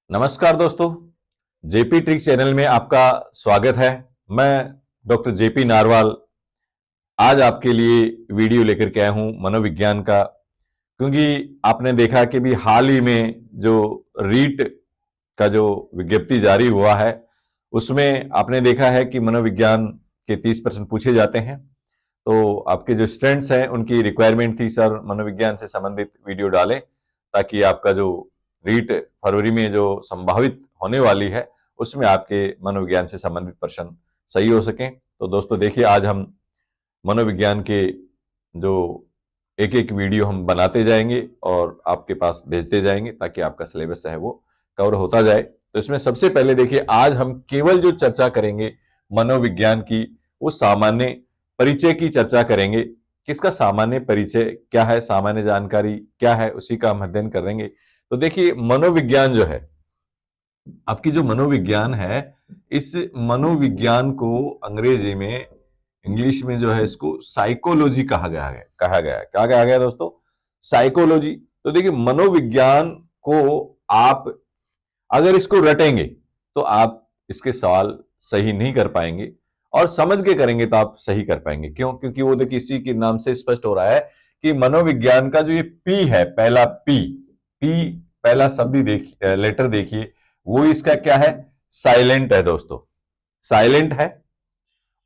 नमस्कार दोस्तों, JP trick channel में आपका स्वागत है। मैं डॉक्टर जेपी नारवाल आज आपके लिए वीडियो लेकर के आया हूं मनोविज्ञान का, क्योंकि आपने देखा कि भी हाल ही में जो रीट का जो विज्ञप्ति जारी हुआ है उसमें आपने देखा है कि मनोविज्ञान के 30 प्रश्न पूछे जाते हैं। तो आपके जो स्टूडेंट्स हैं उनकी रिक्वायरमेंट थी सर मनोविज्ञान से संबंधित वीडियो डालें, ताकि आपका जो रीट फरवरी में जो संभावित होने वाली है उसमें आपके मनोविज्ञान से संबंधित प्रश्न सही हो सकें। तो दोस्तों देखिए, आज हम मनोविज्ञान के जो एक एक वीडियो हम बनाते जाएंगे और आपके पास भेजते जाएंगे ताकि आपका सिलेबस है वो कवर होता जाए। तो इसमें सबसे पहले देखिए, आज हम केवल जो चर्चा करेंगे मनोविज्ञान की वो सामान्य परिचय की चर्चा करेंगे। किसका सामान्य परिचय क्या है, सामान्य जानकारी क्या है, उसी का हम अध्ययन कर देंगे। तो देखिए, मनोविज्ञान जो है, आपकी जो मनोविज्ञान है, इस मनोविज्ञान को अंग्रेजी में, इंग्लिश में जो है इसको साइकोलॉजी कहा गया है। क्या कहा गया दोस्तों? साइकोलॉजी। तो देखिए, मनोविज्ञान को आप अगर इसको रटेंगे तो आप इसके सवाल सही नहीं कर पाएंगे, और समझ के करेंगे तो आप सही कर पाएंगे। क्यों? क्योंकि वो देखिए इसी के नाम से स्पष्ट हो रहा है कि मनोविज्ञान का जो ये पी है, पहला पी, पहला शब्द देखिए, लेटर देखिए, वो इसका क्या है? साइलेंट है दोस्तों, साइलेंट है।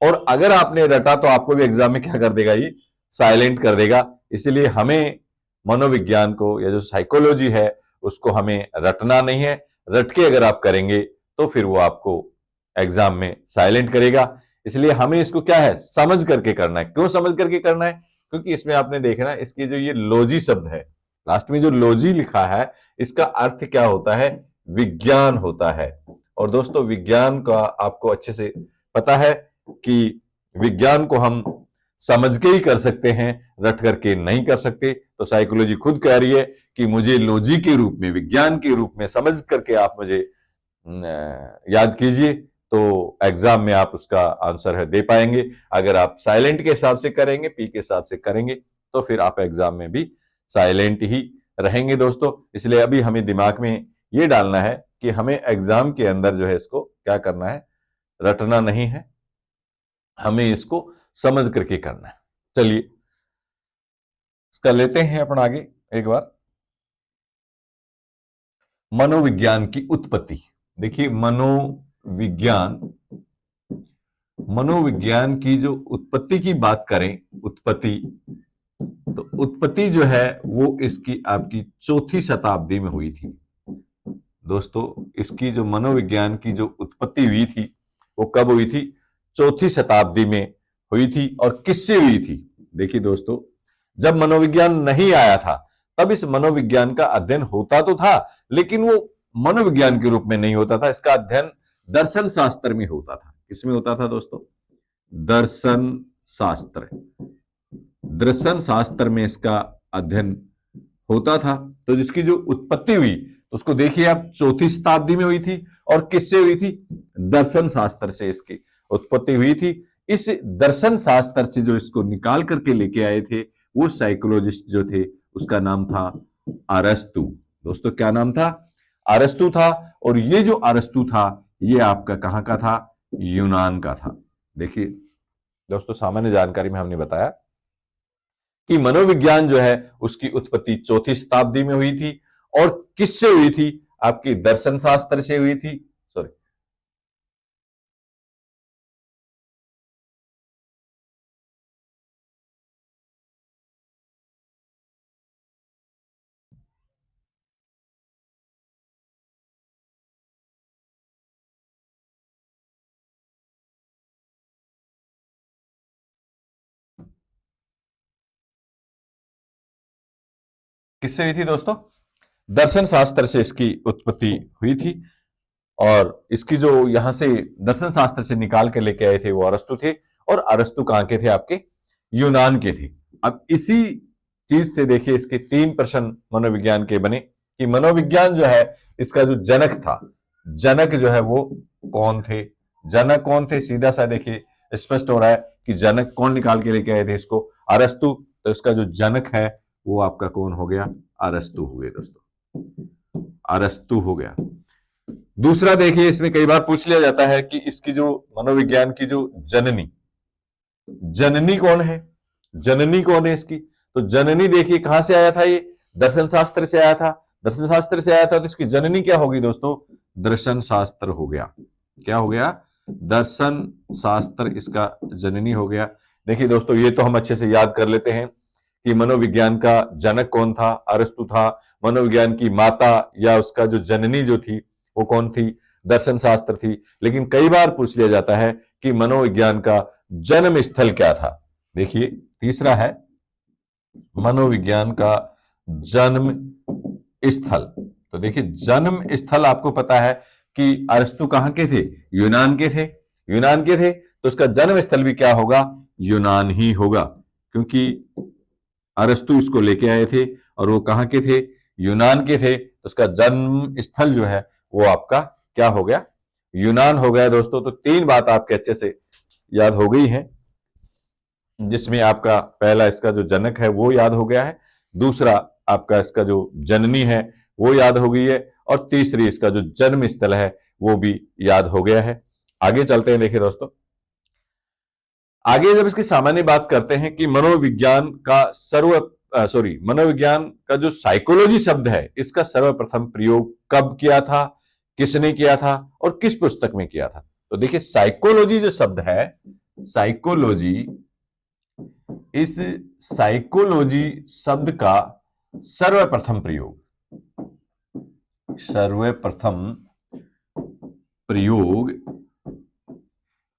और अगर आपने रटा तो आपको भी एग्जाम में क्या कर देगा? ये साइलेंट कर देगा। इसलिए हमें मनोविज्ञान को या जो साइकोलॉजी है उसको हमें रटना नहीं है। रट के अगर आप करेंगे तो फिर वो आपको एग्जाम में साइलेंट करेगा। इसलिए हमें इसको क्या है? समझ करके करना है। क्यों समझ करके करना है? क्योंकि इसमें आपने देखना, इसकी जो ये लॉजी शब्द है, लास्ट में जो लॉजी लिखा है, इसका अर्थ क्या होता है? विज्ञान होता है। और दोस्तों, विज्ञान का आपको अच्छे से पता है कि विज्ञान को हम समझ के ही कर सकते हैं, रट करके नहीं कर सकते। तो साइकोलॉजी खुद कह रही है कि मुझे लॉजी के रूप में, विज्ञान के रूप में समझ करके आप मुझे याद कीजिए, तो एग्जाम में आप उसका आंसर है दे पाएंगे। अगर आप साइलेंट के हिसाब से करेंगे, पी के हिसाब से करेंगे, तो फिर आप एग्जाम में भी साइलेंट ही रहेंगे दोस्तों। इसलिए अभी हमें दिमाग में ये डालना है कि हमें एग्जाम के अंदर जो है इसको क्या करना है? रटना नहीं है, हमें इसको समझ करके करना है। चलिए इसका लेते हैं अपन आगे एक बार। मनोविज्ञान की उत्पत्ति। देखिए, मनोविज्ञान की जो उत्पत्ति की बात करें, उत्पत्ति, तो उत्पत्ति जो है वो इसकी आपकी 4वीं शताब्दी में हुई थी दोस्तों। इसकी जो मनोविज्ञान की जो उत्पत्ति हुई थी वो कब हुई थी? 4वीं शताब्दी में हुई थी। और किससे हुई थी? देखिए दोस्तों, जब मनोविज्ञान नहीं आया था तब इस मनोविज्ञान का अध्ययन होता तो था, लेकिन वो मनोविज्ञान के रूप में नहीं होता था। इसका अध्ययन दर्शन शास्त्र में होता था। किसमें होता था दोस्तों? दर्शन शास्त्र, दर्शन शास्त्र में इसका अध्ययन होता था। तो जिसकी जो उत्पत्ति हुई उसको देखिए आप, 4वीं शताब्दी में हुई थी। और किससे हुई थी? दर्शन शास्त्र से इसकी उत्पत्ति हुई थी। इस दर्शन शास्त्र से जो इसको निकाल करके लेके आए थे वो साइकोलॉजिस्ट जो थे, उसका नाम था अरस्तु। दोस्तों, क्या नाम था? अरस्तु था। और ये जो अरस्तु था ये आपका कहां का था? यूनान का था। देखिए दोस्तों, सामान्य जानकारी में हमने बताया कि मनोविज्ञान जो है उसकी उत्पत्ति 4वीं शताब्दी में हुई थी। और किससे हुई थी? आपकी दर्शन शास्त्र से हुई थी। सॉरी, किससे हुई थी दोस्तों? दर्शन शास्त्र से इसकी उत्पत्ति हुई थी। और इसकी जो यहां से दर्शन शास्त्र से निकाल के लेके आए थे वो अरस्तु थे। और अरस्तु कहां के थे? आपके यूनान के थे। अब इसी चीज से देखिए, इसके 3 प्रश्न मनोविज्ञान के बने कि मनोविज्ञान जो है इसका जो जनक था, जनक जो है वो कौन थे? जनक कौन थे? सीधा सा देखिए स्पष्ट हो रहा है कि जनक कौन निकाल के लेके आए थे इसको? अरस्तु। तो इसका जो जनक है वो आपका कौन हो गया? अरस्तु हो गया दोस्तों, अरस्तु हो गया। दूसरा देखिए, इसमें कई बार पूछ लिया जाता है कि इसकी जो मनोविज्ञान की जो जननी जननी कौन है, जननी कौन है इसकी। तो जननी देखिए कहां से आया था, ये दर्शन शास्त्र से आया था। दर्शन शास्त्र से आया था तो इसकी जननी क्या होगी दोस्तों, दर्शन शास्त्र हो गया। क्या हो गया, दर्शन शास्त्र इसका जननी हो गया। देखिए दोस्तों, ये तो हम अच्छे से याद कर लेते हैं कि मनोविज्ञान का जनक कौन था, अरस्तु था। मनोविज्ञान की माता या उसका जो जननी जो थी वो कौन थी, दर्शन शास्त्र थी। लेकिन कई बार पूछ लिया जाता है कि मनोविज्ञान का जन्म स्थल क्या था। देखिए तीसरा है मनोविज्ञान का जन्म स्थल। तो देखिए जन्म स्थल आपको पता है कि अरस्तु कहां के थे, यूनान के थे। यूनान के थे तो उसका जन्म स्थल भी क्या होगा, यूनान ही होगा, क्योंकि अरस्तु इसको लेके आए थे और वो कहां के थे, यूनान के थे। तो उसका जन्म स्थल जो है वो आपका क्या हो गया, यूनान हो गया दोस्तों। तो तीन बात आपके अच्छे से याद हो गई है, जिसमें आपका पहला इसका जो जनक है वो याद हो गया है, दूसरा आपका इसका जो जननी है वो याद हो गई है, और तीसरी इसका जो जन्म स्थल है वो भी याद हो गया है। आगे चलते हैं। देखिए दोस्तों, आगे जब इसकी सामान्य बात करते हैं कि मनोविज्ञान का मनोविज्ञान का जो साइकोलॉजी शब्द है इसका सर्वप्रथम प्रयोग कब किया था, किसने किया था और किस पुस्तक में किया था। तो देखिए साइकोलॉजी जो शब्द है, साइकोलॉजी, इस साइकोलॉजी शब्द का सर्वप्रथम प्रयोग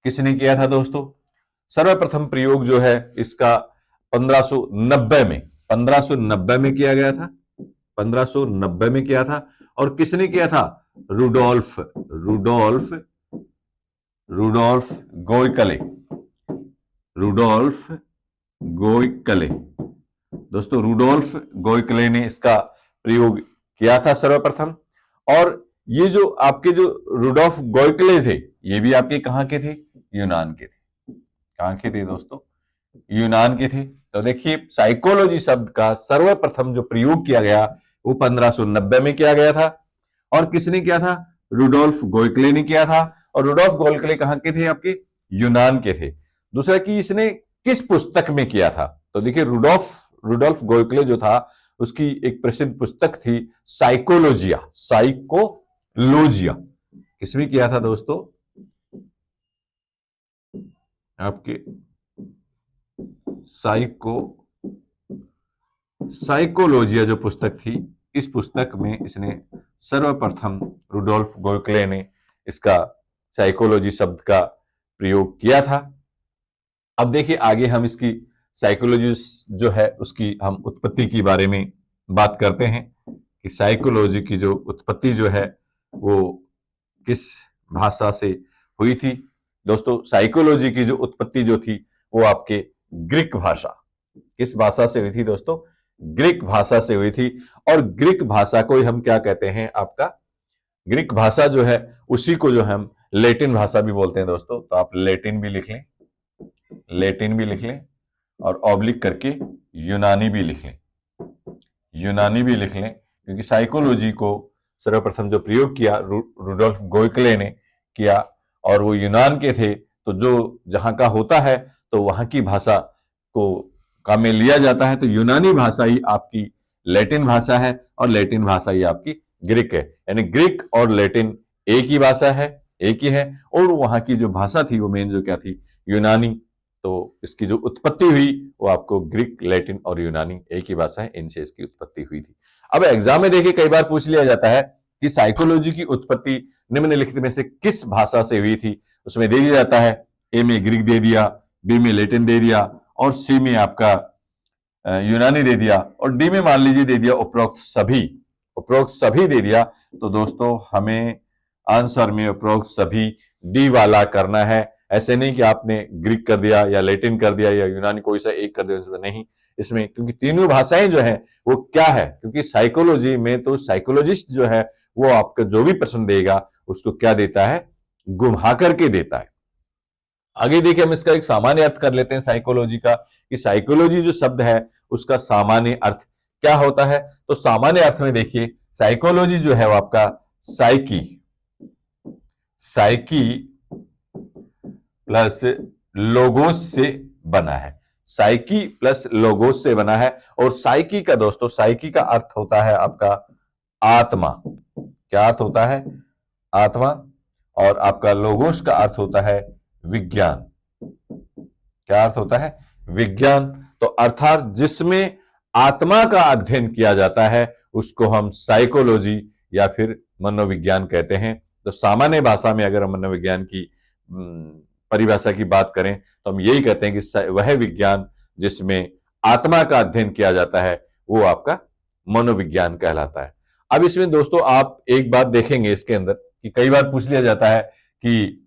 किसने किया था दोस्तों। सर्वप्रथम प्रयोग जो है इसका 1590 में किया गया था। 1590 में किया था। और किसने किया था, रुडोल्फ गोयकले। दोस्तों रुडोल्फ गोयकले ने इसका प्रयोग किया था सर्वप्रथम। और ये जो आपके जो रुडोल्फ गोयकले थे ये भी आपके कहां के थे, यूनान के थे। कहां के थे दोस्तों, यूनान के थे। तो देखिए साइकोलॉजी शब्द का सर्वप्रथम जो प्रयोग किया गया वो 1590 में किया गया था। और किसने किया था, रुडोल्फ गोयकले ने किया था। और रुडोल्फ गोयकले कहां के थे, आपके यूनान के थे। दूसरा कि इसने किस पुस्तक में किया था। तो देखिए रुडोल्फ गोयकले जो था उसकी एक प्रसिद्ध पुस्तक थी साइकोलॉजिया। किसमें किया था दोस्तों, आपके साइकोलॉजिया जो पुस्तक थी, इस पुस्तक में इसने सर्वप्रथम रुडोल्फ गोयकले ने इसका साइकोलॉजी शब्द का प्रयोग किया था। अब देखिए आगे हम इसकी साइकोलॉजी जो है उसकी हम उत्पत्ति के बारे में बात करते हैं कि साइकोलॉजी की जो उत्पत्ति जो है वो किस भाषा से हुई थी। दोस्तों साइकोलॉजी की जो उत्पत्ति जो थी वो आपके ग्रीक भाषा, किस भाषा से हुई थी दोस्तों, ग्रीक भाषा से हुई थी। और ग्रीक भाषा को हम क्या कहते हैं, आपका ग्रीक भाषा जो है उसी को जो हम लैटिन भाषा भी बोलते हैं दोस्तों। तो आप लैटिन भी लिख लें और ऑब्लिक करके यूनानी भी लिख लें, क्योंकि साइकोलॉजी को सर्वप्रथम जो प्रयोग किया रुडोल्फ गोयकले ने किया और वो यूनान के थे। तो जो जहां का होता है तो वहां की भाषा को काम में लिया जाता है। तो यूनानी भाषा ही आपकी लैटिन भाषा है और लैटिन भाषा ही आपकी ग्रीक है। यानी ग्रीक और लैटिन एक ही भाषा है, एक ही है। और वहां की जो भाषा थी वो मेन जो क्या थी, यूनानी। तो इसकी जो उत्पत्ति हुई वो आपको ग्रीक, लैटिन और यूनानी एक ही भाषा है, इनसे इसकी उत्पत्ति हुई थी। अब एग्जाम में देखिए कई बार पूछ लिया जाता है कि साइकोलॉजी की उत्पत्ति निम्नलिखित में से किस भाषा से हुई थी। उसमें दे दिया जाता है, ए में ग्रीक दे दिया, बी में लैटिन दे दिया और सी में आपका यूनानी दे दिया और डी में मान लीजिए दे दिया उपरोक्त सभी दे दिया। तो दोस्तों हमें आंसर में उपरोक्त सभी डी वाला करना है। ऐसे नहीं कि आपने ग्रीक कर दिया या लैटिन कर दिया या यूनानी कोई सा एक कर दिया, इसमें नहीं। इसमें क्योंकि तीनों भाषाएं जो है वो क्या है, क्योंकि साइकोलॉजी में तो साइकोलॉजिस्ट जो है वो आपका जो भी प्रश्न देगा उसको क्या देता है, घुमा करके देता है। आगे देखिए हम इसका एक सामान्य अर्थ कर लेते हैं साइकोलॉजी का, कि साइकोलॉजी जो शब्द है उसका सामान्य अर्थ क्या होता है। तो सामान्य अर्थ में देखिए साइकोलॉजी जो है वो आपका साइकी साइकी प्लस लोगोस से बना है। साइकी प्लस लोगोस से बना है। और साइकी का दोस्तों, साइकी का अर्थ होता है आपका आत्मा। क्या अर्थ होता है? आत्मा। और आपका लोगोस का अर्थ होता है विज्ञान। क्या अर्थ होता है? विज्ञान। तो अर्थात जिसमें आत्मा का अध्ययन किया जाता है उसको हम साइकोलॉजी या फिर मनोविज्ञान कहते हैं। तो सामान्य भाषा में अगर हम मनोविज्ञान की परिभाषा की बात करें तो हम यही कहते हैं कि वह विज्ञान जिसमें आत्मा का अध्ययन किया जाता है वो आपका मनोविज्ञान कहलाता है। अब इसमें दोस्तों आप एक बात देखेंगे इसके अंदर कि कई बार पूछ लिया जाता है कि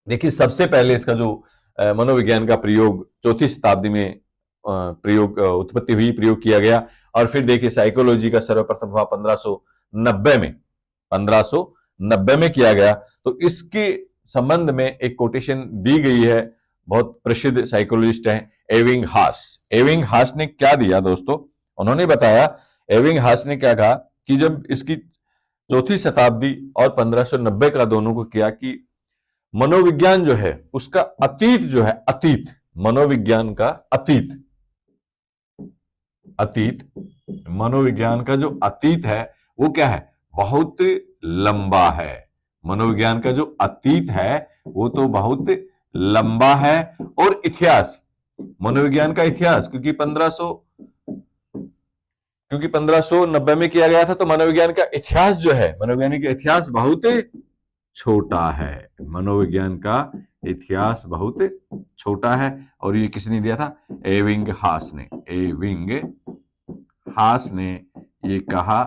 देखिए सबसे पहले इसका जो मनोविज्ञान का प्रयोग 4वीं शताब्दी में प्रयोग उत्पत्ति हुई, प्रयोग किया गया। और फिर देखिए साइकोलॉजी का सर्वप्रथम हुआ 1590 में किया गया। तो इसके संबंध में एक कोटेशन दी गई है, बहुत प्रसिद्ध साइकोलॉजिस्ट हैं एविंग हास। एविंग हास ने क्या दिया दोस्तों? उन्होंने बताया, एविंग हास ने क्या कहा कि जब इसकी 4वीं शताब्दी और 1590 का दोनों को किया कि मनोविज्ञान जो है उसका अतीत जो है, अतीत मनोविज्ञान का अतीत, अतीत मनोविज्ञान का जो अतीत है वो क्या है? बहुत लंबा है। मनोविज्ञान का जो अतीत है वो तो बहुत लंबा है। और इतिहास, मनोविज्ञान का इतिहास, क्योंकि 1590 में किया गया था तो मनोविज्ञान का इतिहास जो है, मनोविज्ञान का इतिहास बहुत छोटा है। मनोविज्ञान का इतिहास बहुत छोटा है। और ये किसने दिया था? एविंग हास ने। एविंग हास ने ये कहा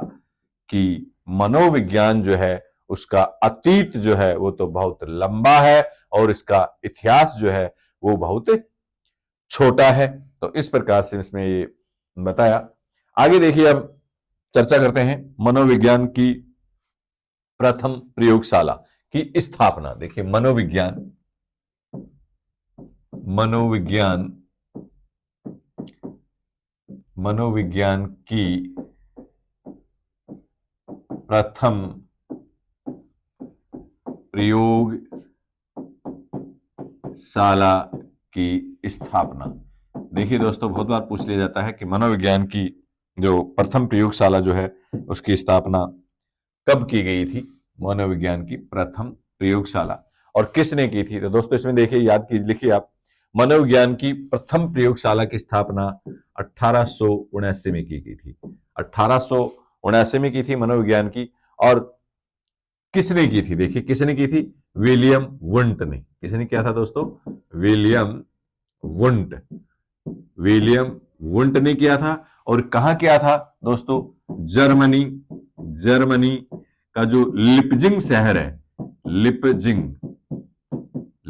कि मनोविज्ञान जो है उसका अतीत जो है वो तो बहुत लंबा है और इसका इतिहास जो है वो बहुत छोटा है। तो इस प्रकार से इसमें ये बताया। आगे देखिए, अब चर्चा करते हैं मनोविज्ञान की प्रथम प्रयोगशाला की स्थापना। देखिए मनोविज्ञान, मनोविज्ञान मनोविज्ञान की प्रथम प्रयोगशाला की स्थापना। देखिए दोस्तों, बहुत बार पूछ लिया जाता है कि मनोविज्ञान की जो प्रथम प्रयोगशाला जो है उसकी स्थापना कब की गई थी? मनोविज्ञान की प्रथम प्रयोगशाला और किसने की थी? तो दोस्तों इसमें देखिए, याद कीजिए, लिखिए आप, मनोविज्ञान की प्रथम प्रयोगशाला की स्थापना 1879 में की गई थी। 1879 में की थी मनोविज्ञान की। और किसने की थी? देखिए किसने की थी? विलियम वुंट ने। किसने किया था दोस्तों? William Wundt. विलियम वुंट ने किया था। और कहां किया था दोस्तों? जर्मनी। जर्मनी का जो लिपजिंग शहर है, लिपजिंग,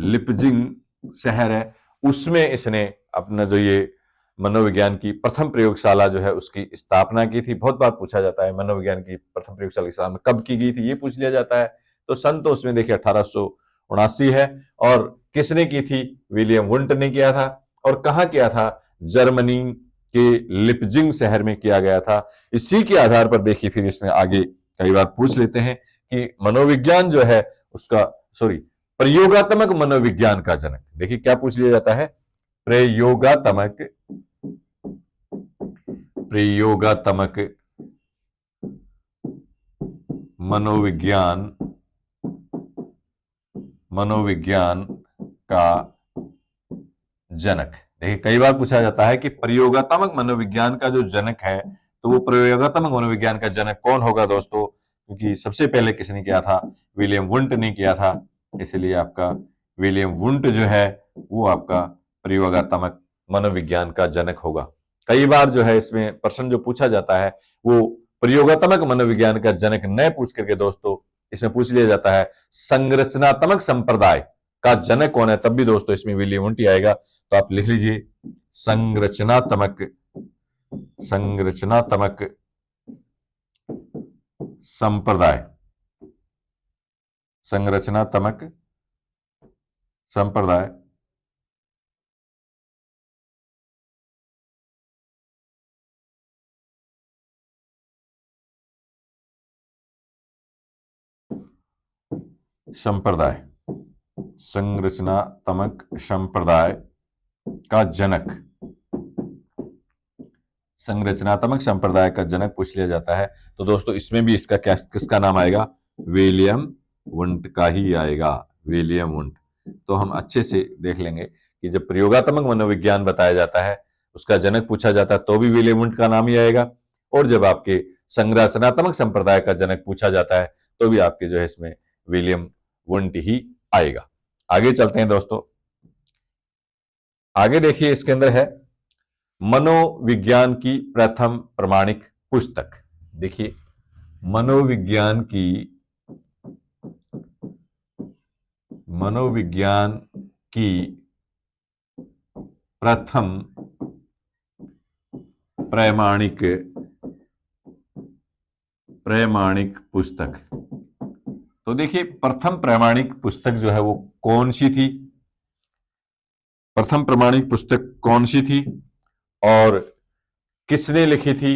लिपजिंग शहर है, उसमें इसने अपना जो ये मनोविज्ञान की प्रथम प्रयोगशाला जो है उसकी स्थापना की थी। बहुत बार पूछा जाता है मनोविज्ञान की प्रथम प्रयोगशाला की स्थापना कब की गई थी, ये पूछ लिया जाता है। तो सन तो उसमें देखिए 1879 है। और किसने की थी? विलियम वुंट ने किया था। और कहां किया था? जर्मनी के लिपजिंग शहर में किया गया था। इसी के आधार पर देखिए फिर इसमें आगे कई बार पूछ लेते हैं कि मनोविज्ञान जो है उसका, सॉरी, प्रयोगात्मक मनोविज्ञान का जनक। देखिए क्या पूछ लिया जाता है? प्रयोगात्मक, प्रयोगात्मक मनोविज्ञान, मनोविज्ञान का जनक। देखिए कई बार पूछा जाता है कि प्रयोगात्मक मनोविज्ञान का जो जनक है, तो वो प्रयोगात्मक मनोविज्ञान का जनक कौन होगा दोस्तों? क्योंकि सबसे पहले किसने किया था? विलियम वुंट ने किया था। इसलिए आपका विलियम वुंट जो है वो आपका प्रयोगात्मक मनोविज्ञान का जनक होगा। कई बार जो है इसमें प्रश्न जो पूछा जाता है वो प्रयोगात्मक मनोविज्ञान का जनक न पूछ करके दोस्तों इसमें पूछ लिया जाता है संरचनात्मक संप्रदाय का जनक कौन है, तब भी दोस्तों इसमें विलियम वुंट ही आएगा। तो आप लिख लीजिए संरचनात्मक, संरचनात्मक संप्रदाय, संरचनात्मक संप्रदाय संप्रदाय, संरचनात्मक संप्रदाय का जनक, संरचनात्मक संप्रदाय का जनक पूछ लिया जाता है तो दोस्तों इसमें भी इसका क्या किसका नाम आएगा? विलियम वुंट का ही आएगा, विलियम वुंट। तो हम अच्छे से देख लेंगे कि जब प्रयोगात्मक मनोविज्ञान बताया जाता है, उसका जनक पूछा जाता है तो भी विलियम वुंट का नाम ही आएगा, और जब आपके संरचनात्मक संप्रदाय का जनक पूछा जाता है तो भी आपके जो है इसमें विलियम वुंट ही आएगा। आगे चलते हैं दोस्तों, आगे देखिए इसके अंदर है मनोविज्ञान की प्रथम प्रमाणिक पुस्तक। देखिए मनोविज्ञान की प्रथम प्रमाणिक पुस्तक। तो देखिए प्रथम प्रमाणिक पुस्तक जो है वो कौन सी थी, प्रथम प्रमाणिक पुस्तक कौन सी थी और किसने लिखी थी,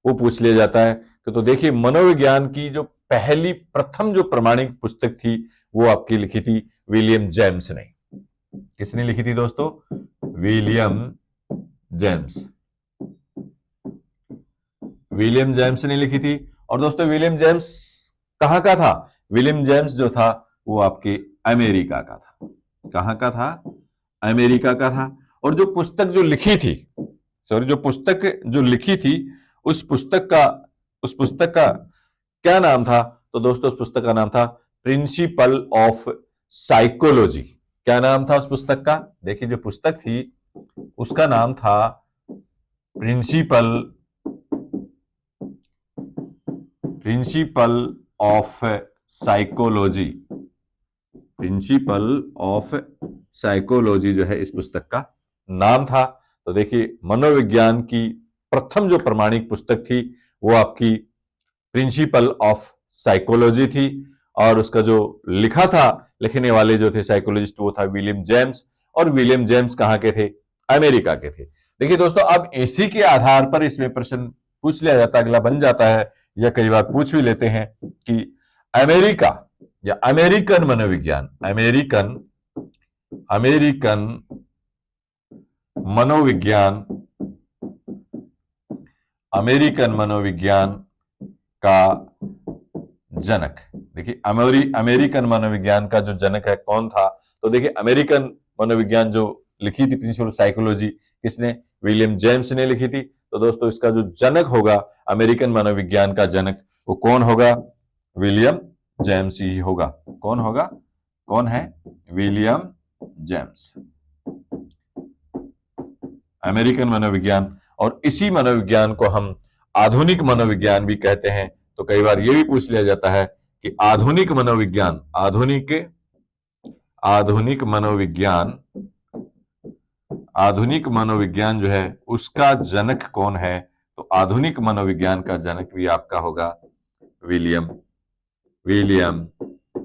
वो पूछ लिया जाता है। तो देखिए मनोविज्ञान की जो पहली प्रथम जो प्रमाणिक पुस्तक थी वो आपकी लिखी थी विलियम जेम्स ने। किसने लिखी थी दोस्तों? विलियम जेम्स, विलियम जेम्स ने लिखी थी। और दोस्तों विलियम जेम्स कहां का था? विलियम जेम्स जो था वो आपके अमेरिका का था। कहां का था? अमेरिका का था। और जो पुस्तक जो लिखी थी, जो पुस्तक जो लिखी थी उस पुस्तक का क्या नाम था? तो दोस्तों उस पुस्तक का नाम था प्रिंसिपल ऑफ साइकोलॉजी। क्या नाम था उस पुस्तक का? देखिए जो पुस्तक थी उसका नाम था principle of psychology. Principle of psychology जो है इस पुस्तक का नाम था। तो देखिए मनोविज्ञान की प्रथम जो प्रमाणिक पुस्तक थी वो आपकी प्रिंसिपल ऑफ साइकोलॉजी थी, और उसका जो लिखा था, लिखने वाले जो थे साइकोलॉजिस्ट वो था विलियम जेम्स। और विलियम जेम्स कहां के थे? अमेरिका के थे। देखिए दोस्तों अब इसी के आधार पर इसमें प्रश्न पूछ लिया जाता है, अगला बन जाता है या कई बार पूछ भी लेते हैं कि अमेरिका या अमेरिकन मनोविज्ञान, अमेरिकन मनोविज्ञान का जनक। देखिए अमेरिकन मनोविज्ञान का जो जनक है कौन था? तो देखिए अमेरिकन मनोविज्ञान जो लिखी थी प्रिंसिपल साइकोलॉजी, किसने? विलियम जेम्स ने लिखी थी। तो दोस्तों इसका जो जनक होगा, अमेरिकन मनोविज्ञान का जनक, वो कौन होगा? विलियम जेम्स ही होगा। कौन होगा? कौन है? विलियम जेम्स, अमेरिकन मनोविज्ञान। और इसी मनोविज्ञान को हम आधुनिक मनोविज्ञान भी कहते हैं। तो कई बार यह भी पूछ लिया जाता है कि आधुनिक मनोविज्ञान जो है उसका जनक कौन है? तो आधुनिक मनोविज्ञान का जनक भी आपका होगा विलियम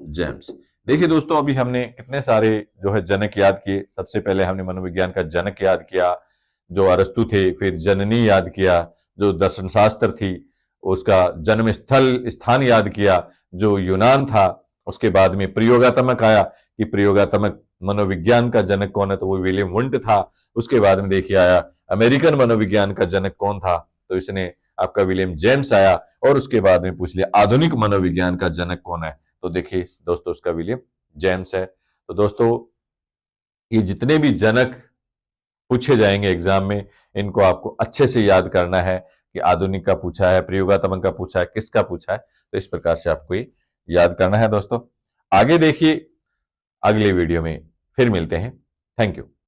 जेम्स। देखिए दोस्तों अभी हमने कितने सारे जो है जनक याद किए। सबसे पहले हमने मनोविज्ञान का जनक याद किया जो अरस्तु थे, फिर जननी याद किया जो दर्शन शास्त्र थी, उसका जन्म स्थान याद किया जो यूनान था। उसके बाद में प्रयोगात्मक आया कि प्रयोगात्मक मनोविज्ञान का जनक कौन है? तो वो विलियम वुंट था। उसके बाद में देखिए आया अमेरिकन मनोविज्ञान का जनक कौन था? तो इसने आपका विलियम जेम्स आया। और उसके बाद में पूछ लिया आधुनिक मनोविज्ञान का जनक कौन है? तो देखिए दोस्तों उसका विलियम जेम्स है। तो दोस्तों ये जितने भी जनक पूछे जाएंगे एग्जाम में, इनको आपको अच्छे से याद करना है कि आधुनिक का पूछा है, प्रयोगात्मक का पूछा है, किसका पूछा है। तो इस प्रकार से आपको ये याद करना है दोस्तों। आगे देखिए अगले वीडियो में फिर मिलते हैं। Thank you.